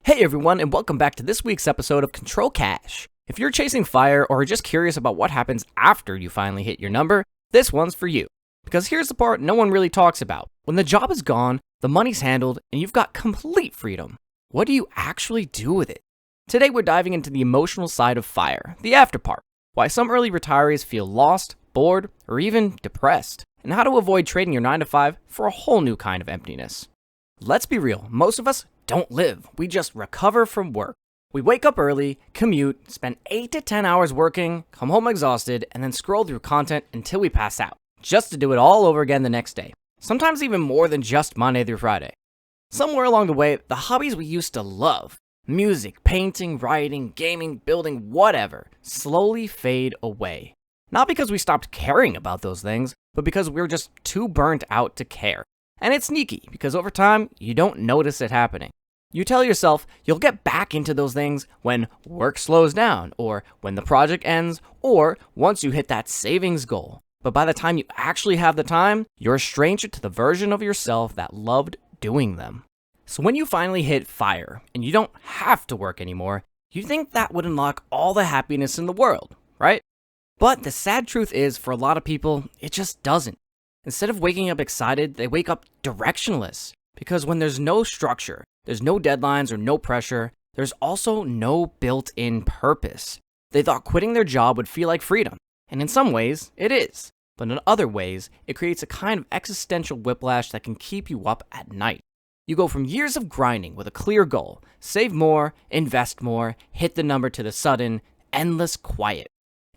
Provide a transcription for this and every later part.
Hey everyone, and welcome back to this week's episode of CTRL Cash. If you're chasing fire or are just curious about what happens after you finally hit your number, this one's for you. Because here's the part no one really talks about. When the job is gone, the money's handled, and you've got complete freedom, what do you actually do with it? Today we're diving into the emotional side of fire, the after part, why some early retirees feel lost, bored, or even depressed, and how to avoid trading your 9 to 5 for a whole new kind of emptiness. Let's be real, most of us don't live, we just recover from work. We wake up early, commute, spend 8 to 10 hours working, come home exhausted, and then scroll through content until we pass out, just to do it all over again the next day. Sometimes even more than just Monday through Friday. Somewhere along the way, the hobbies we used to love, music, painting, writing, gaming, building, whatever, slowly fade away. Not because we stopped caring about those things, but because we were just too burnt out to care. And it's sneaky, because over time, you don't notice it happening. You tell yourself you'll get back into those things when work slows down, or when the project ends, or once you hit that savings goal. But by the time you actually have the time, you're a stranger to the version of yourself that loved doing them. So when you finally hit fire, and you don't have to work anymore, you think that would unlock all the happiness in the world, right? But the sad truth is, for a lot of people, it just doesn't. Instead of waking up excited, they wake up directionless. Because when there's no structure, there's no deadlines or no pressure, there's also no built-in purpose. They thought quitting their job would feel like freedom, and in some ways, it is. But in other ways, it creates a kind of existential whiplash that can keep you up at night. You go from years of grinding with a clear goal, save more, invest more, hit the number to the sudden, endless quiet.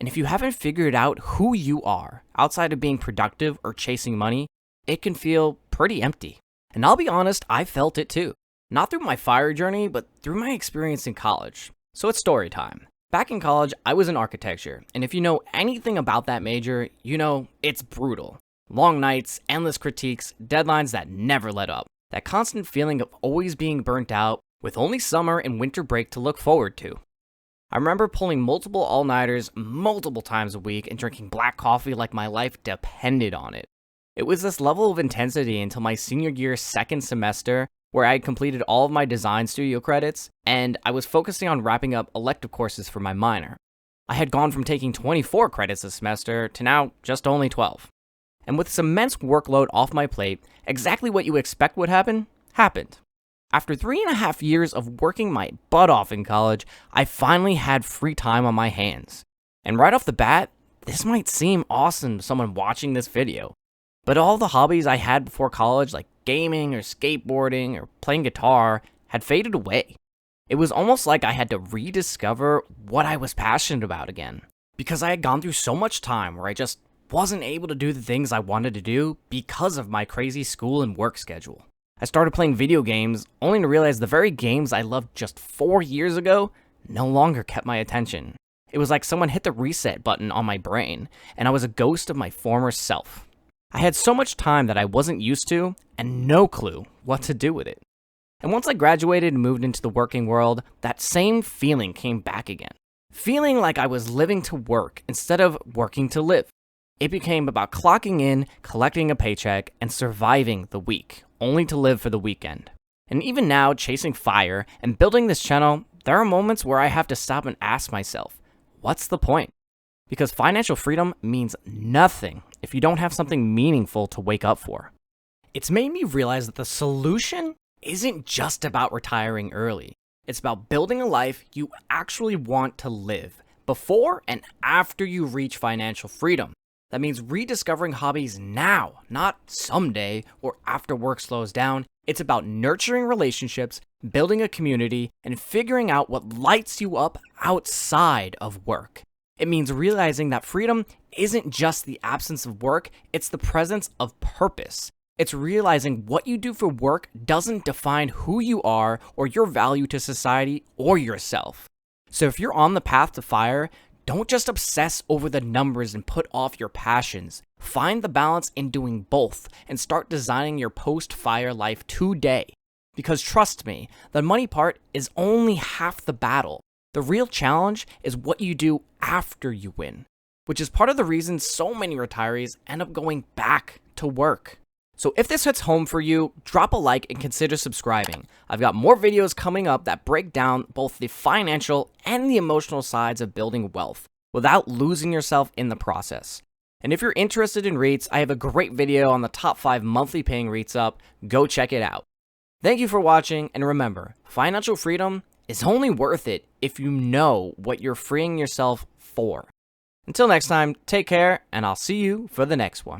And if you haven't figured out who you are, outside of being productive or chasing money, it can feel pretty empty. And I'll be honest, I felt it too. Not through my fire journey, but through my experience in college. So it's story time. Back in college, I was in architecture, and if you know anything about that major, you know it's brutal. Long nights, endless critiques, deadlines that never let up. That constant feeling of always being burnt out, with only summer and winter break to look forward to. I remember pulling multiple all-nighters multiple times a week and drinking black coffee like my life depended on it. It was this level of intensity until my senior year second semester, where I had completed all of my design studio credits, and I was focusing on wrapping up elective courses for my minor. I had gone from taking 24 credits a semester to now just only 12. And with this immense workload off my plate, exactly what you expect would happen, happened. After 3.5 years of working my butt off in college, I finally had free time on my hands. And right off the bat, this might seem awesome to someone watching this video. But all the hobbies I had before college, like gaming or skateboarding or playing guitar, had faded away. It was almost like I had to rediscover what I was passionate about again. Because I had gone through so much time where I just wasn't able to do the things I wanted to do because of my crazy school and work schedule. I started playing video games, only to realize the very games I loved just 4 years ago no longer kept my attention. It was like someone hit the reset button on my brain, and I was a ghost of my former self. I had so much time that I wasn't used to, and no clue what to do with it. And once I graduated and moved into the working world, that same feeling came back again. Feeling like I was living to work instead of working to live. It became about clocking in, collecting a paycheck, and surviving the week, only to live for the weekend. And even now, chasing fire and building this channel, there are moments where I have to stop and ask myself, what's the point? Because financial freedom means nothing if you don't have something meaningful to wake up for. It's made me realize that the solution isn't just about retiring early. It's about building a life you actually want to live before and after you reach financial freedom. That means rediscovering hobbies now, not someday or after work slows down. It's about nurturing relationships, building a community, and figuring out what lights you up outside of work. It means realizing that freedom isn't just the absence of work, it's the presence of purpose. It's realizing what you do for work doesn't define who you are or your value to society or yourself. So if you're on the path to fire, don't just obsess over the numbers and put off your passions. Find the balance in doing both and start designing your post-fire life today. Because trust me, the money part is only half the battle. The real challenge is what you do after you win, which is part of the reason so many retirees end up going back to work. So if this hits home for you, drop a like and consider subscribing. I've got more videos coming up that break down both the financial and the emotional sides of building wealth without losing yourself in the process. And if you're interested in REITs, I have a great video on the top 5 monthly paying REITs up. Go check it out. Thank you for watching, and remember, financial freedom is only worth it if you know what you're freeing yourself for. Until next time, take care, and I'll see you for the next one.